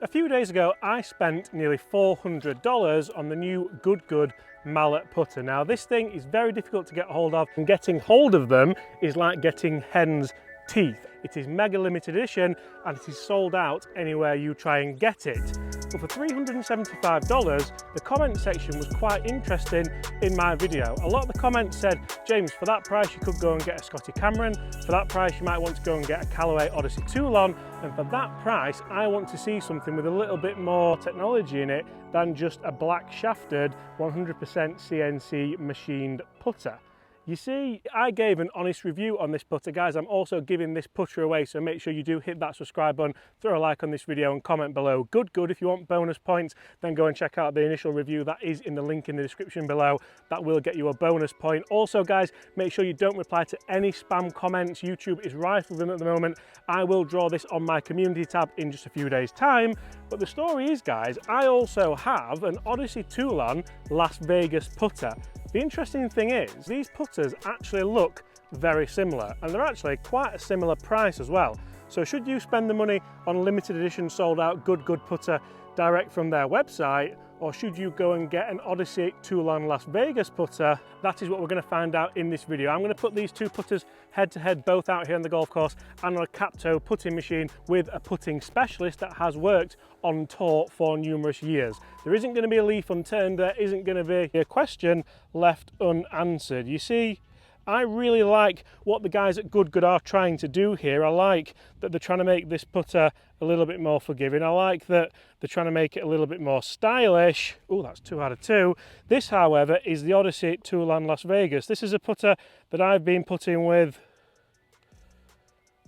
A few days ago, I spent nearly $400 on the new Good mallet putter. Now, this thing is very difficult to get hold of, and getting hold of them is like getting hen's teeth. It is mega limited edition and it is sold out anywhere you try and get it. But for $375, the comment section was quite interesting in my video. A lot of the comments said, James, for that price you could go and get a Scotty Cameron, for that price you might want to go and get a Callaway Odyssey Toulon, and for that price I want to see something with a little bit more technology in it than just a black shafted 100% CNC machined putter. You see, I gave an honest review on this putter. Guys, I'm also giving this putter away, so make sure you do hit that subscribe button, throw a like on this video and comment below. Good. If you want bonus points, then go and check out the initial review. That is in the link in the description below. That will get you a bonus point. Also, guys, make sure you don't reply to any spam comments. YouTube is rife with them at the moment. I will draw this on my community tab in just a few days' time. But the story is, guys, I also have an Odyssey Toulon Las Vegas putter. The interesting thing is, these putters actually look very similar, and they're actually quite a similar price as well. So should you spend the money on limited edition sold out Good putter direct from their website, or should you go and get an Odyssey Toulon Las Vegas putter? That is what we're going to find out in this video. I'm going to put these two putters head to head, both out here on the golf course and on a cap-toe putting machine with a putting specialist that has worked on tour for numerous years. There isn't going to be a leaf unturned, there isn't going to be a question left unanswered. You see, I really like what the guys at Good are trying to do here. I like that they're trying to make this putter a little bit more forgiving. I like that they're trying to make it a little bit more stylish. Oh, that's 2 out of 2. This, however, is the Odyssey Toulon Las Vegas. This is a putter that I've been putting with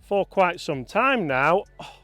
for quite some time now. Oh,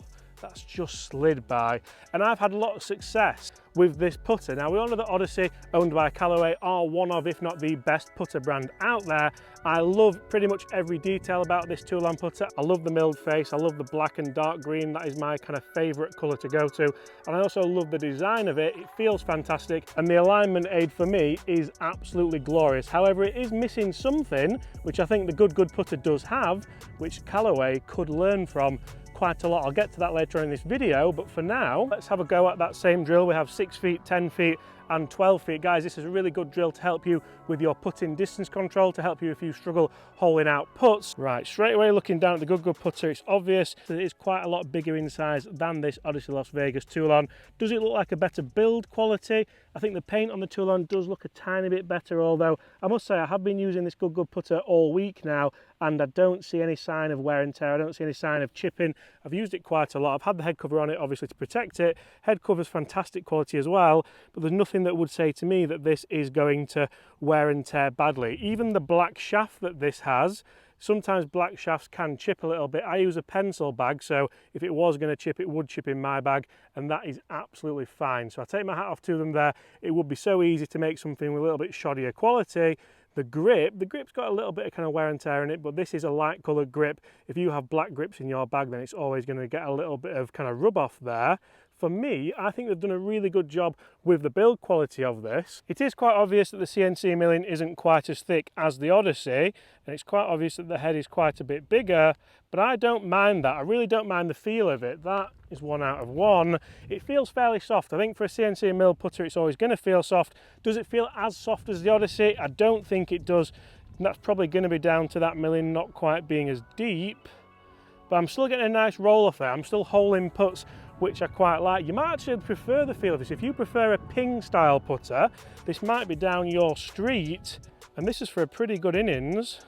that's just slid by, and I've had a lot of success with this putter. Now, we all know that Odyssey, owned by Callaway, are one of, if not the best putter brand out there. I love pretty much every detail about this Toulon putter. I love the milled face, I love the black and dark green. That is my kind of favourite colour to go to, and I also love the design of it. It feels fantastic, and the alignment aid for me is absolutely glorious. However, it is missing something which I think the Good putter does have, which Callaway could learn from quite a lot. I'll get to that later on in this video, but for now, let's have a go at that same drill. We have 6 feet, 10 feet, and 12 feet. Guys, this is a really good drill to help you with your putting distance control, to help you if you struggle holing out putts. Right, straight away looking down at the Good putter, it's obvious that it is quite a lot bigger in size than this Odyssey Las Vegas Toulon. Does it look like a better build quality? I think the paint on the Toulon does look a tiny bit better, although I must say I have been using this Good putter all week now, and I don't see any sign of wear and tear. I don't see any sign of chipping. I've used it quite a lot. I've had the head cover on it, obviously, to protect it. Head cover's fantastic quality as well, but there's nothing that would say to me that this is going to wear and tear badly. Even the black shaft that this has, sometimes black shafts can chip a little bit. I use a pencil bag, so if it was going to chip, it would chip in my bag, and that is absolutely fine. So I take my hat off to them there. It would be so easy to make something with a little bit shoddier quality. The grip's got a little bit of kind of wear and tear in it, but this is a light coloured grip. If you have black grips in your bag, then it's always going to get a little bit of kind of rub off there. For me, I think they've done a really good job with the build quality of this. It is quite obvious that the CNC milling isn't quite as thick as the Odyssey, and it's quite obvious that the head is quite a bit bigger, but I don't mind that. I really don't mind the feel of it. That is 1 out of 1. It feels fairly soft. I think for a CNC mill putter, it's always going to feel soft. Does it feel as soft as the Odyssey? I don't think it does. And that's probably going to be down to that milling not quite being as deep, but I'm still getting a nice roll off there. I'm still holing putts, which I quite like. You might actually prefer the feel of this. If you prefer a ping style putter, this might be down your street, and this is for a pretty good innings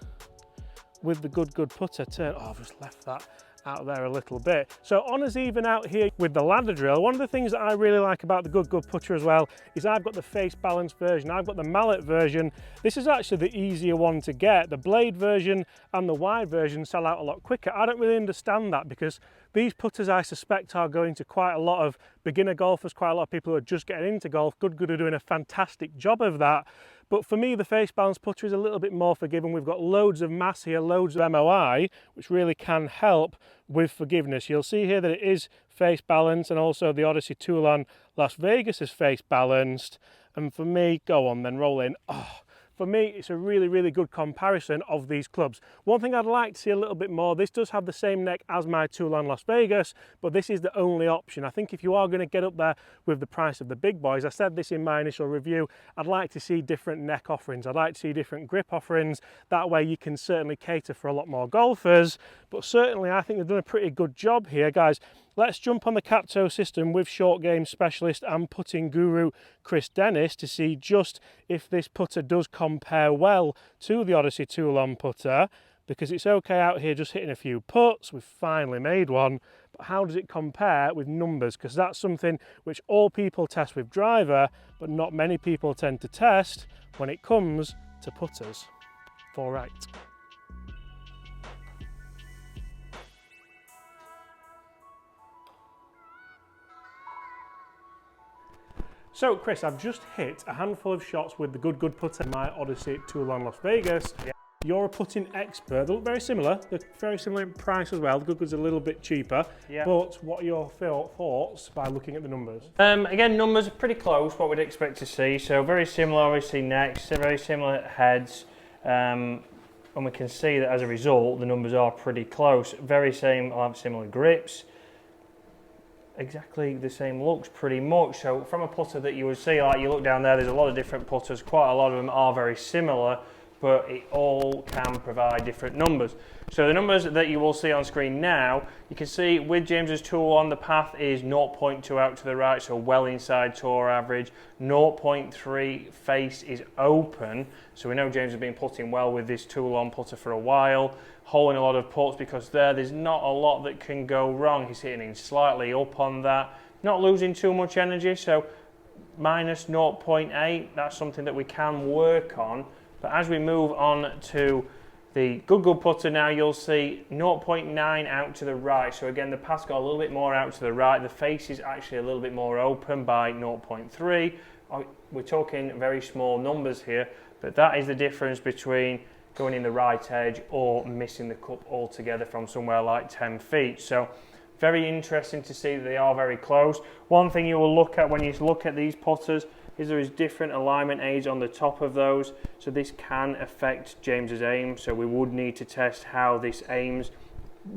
with the Good putter turn. Oh, I've just left that out there a little bit. So on us even out here with the ladder drill, one of the things that I really like about the Good putter as well is I've got the face balanced version, I've got the mallet version. This is actually the easier one to get. The blade version and the wide version sell out a lot quicker. I don't really understand that, because these putters, I suspect, are going to quite a lot of beginner golfers, quite a lot of people who are just getting into golf. Good are doing a fantastic job of that. But for me, the face balance putter is a little bit more forgiving. We've got loads of mass here, loads of MOI, which really can help with forgiveness. You'll see here that it is face balanced, and also the Odyssey Toulon Las Vegas is face balanced. And for me, go on then, roll in. Oh, for me, it's a really good comparison of these clubs. One thing I'd like to see a little bit more, this does have the same neck as my Toulon Las Vegas, but this is the only option. I think if you are going to get up there with the price of the big boys, I said this in my initial review, I'd like to see different neck offerings. I'd like to see different grip offerings. That way you can certainly cater for a lot more golfers, but certainly I think they've done a pretty good job here, guys. Let's jump on the Capto system with short game specialist and putting guru Chris Dennis to see just if this putter does compare well to the Odyssey Toulon putter, because it's okay out here just hitting a few putts. We've finally made one, but how does it compare with numbers? Because that's something which all people test with driver, but not many people tend to test when it comes to putters. For right. So Chris, I've just hit a handful of shots with the good putter in my Odyssey Toulon Las Vegas. Yeah. You're a putting expert. They look very similar. They're very similar in price as well. The Good's a little bit cheaper. Yeah. But what are your thoughts by looking at the numbers? Again, numbers are pretty close, what we'd expect to see. So very similar, obviously, necks, very similar heads. And we can see that as a result, the numbers are pretty close. Very same, I'll have similar grips. Exactly the same looks pretty much. So from a putter that you would see, like you look down there, there's a lot of different putters. Quite a lot of them are very similar, but it all can provide different numbers. So the numbers that you will see on screen now, you can see with James's Toulon, the path is 0.2 out to the right, so well inside tour average. 0.3 face is open, so we know James has been putting well with this Toulon putter for a while, holding a lot of putts because there's not a lot that can go wrong. He's hitting in slightly up on that, not losing too much energy, so minus 0.8, that's something that we can work on. But as we move on to the good putter now, you'll see 0.9 out to the right. So again, the path's got a little bit more out to the right. The face is actually a little bit more open by 0.3. We're talking very small numbers here, but that is the difference between going in the right edge or missing the cup altogether from somewhere like 10 feet. So very interesting to see that they are very close. One thing you will look at when you look at these putters is there is different alignment aids on the top of those, so this can affect James's aim, so we would need to test how this aims.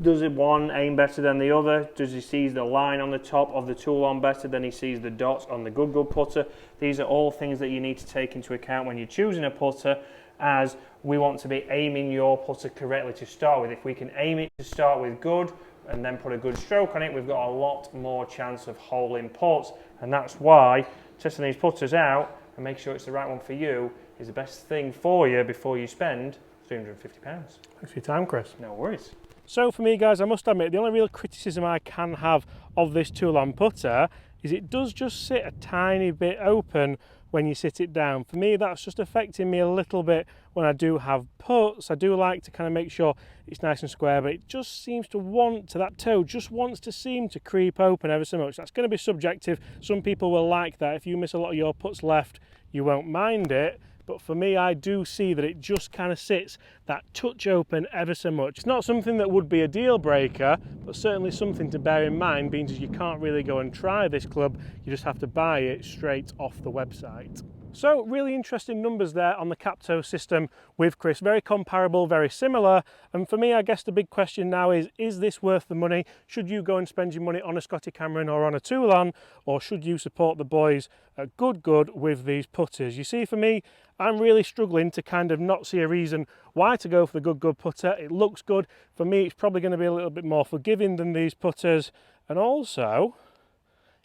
Does it one aim better than the other? Does he see the line on the top of the Toulon better than he sees the dots on the good putter? These are all things that you need to take into account when you're choosing a putter, as we want to be aiming your putter correctly to start with. If we can aim it to start with good and then put a good stroke on it, we've got a lot more chance of holing putts, and that's why testing these putters out and make sure it's the right one for you is the best thing for you before you spend £350. Thanks for your time, Chris. No worries. So for me, guys, I must admit, the only real criticism I can have of this Toulon putter is it does just sit a tiny bit open when you sit it down. For me, that's just affecting me a little bit when I do have putts. I do like to kind of make sure it's nice and square, but it just seems to want to, that toe just wants to seem to creep open ever so much. That's going to be subjective. Some people will like that. If you miss a lot of your putts left, you won't mind it. But for me, I do see that it just kind of sits that touch open ever so much. It's not something that would be a deal breaker, but certainly something to bear in mind, being as you can't really go and try this club, you just have to buy it straight off the website. So really interesting numbers there on the Capto system with Chris. Very comparable, very similar. And for me, I guess the big question now is this worth the money? Should you go and spend your money on a Scotty Cameron or on a Toulon, or should you support the boys at good with these putters? You see, for me, I'm really struggling to kind of not see a reason why to go for the good putter. It looks good. For me, it's probably going to be a little bit more forgiving than these putters. And also,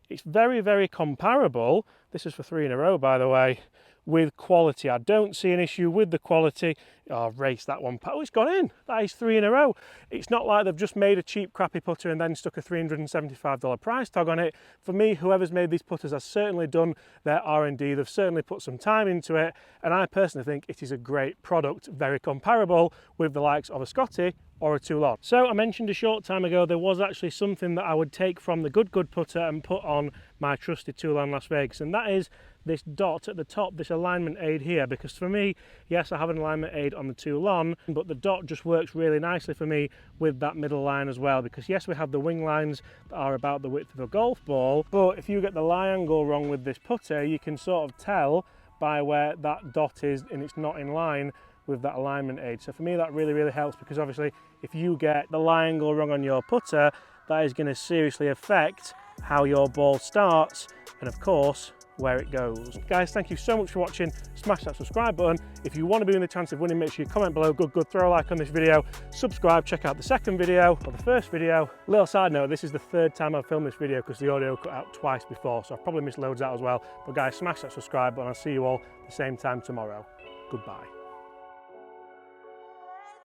it's very comparable. This is for 3 in a row, by the way, with quality. I don't see an issue with the quality. Oh, race that one. Oh, it's gone in. That is 3 in a row. It's not like they've just made a cheap, crappy putter and then stuck a $375 price tag on it. For me, whoever's made these putters has certainly done their R&D. They've certainly put some time into it. And I personally think it is a great product, very comparable with the likes of a Scotty or a Toulon. So I mentioned a short time ago there was actually something that I would take from the good putter and put on my trusty Toulon Las Vegas, and that is this dot at the top, this alignment aid here, because for me, yes, I have an alignment aid on the Toulon, but the dot just works really nicely for me with that middle line as well, because yes, we have the wing lines that are about the width of a golf ball, but if you get the lie angle wrong with this putter, you can sort of tell by where that dot is and it's not in line with that alignment aid. So for me that really helps, because obviously if you get the lie angle wrong on your putter, that is going to seriously affect how your ball starts and of course where it goes. Guys, thank you so much for watching. Smash that subscribe button. If you want to be in the chance of winning, make sure you comment below. Good, throw a like on this video, subscribe, check out the second video or the first video. Little side note, this is the third time I've filmed this video because the audio cut out twice before, so I've probably missed loads out as well. But guys, smash that subscribe button. I'll see you all the same time tomorrow. Goodbye.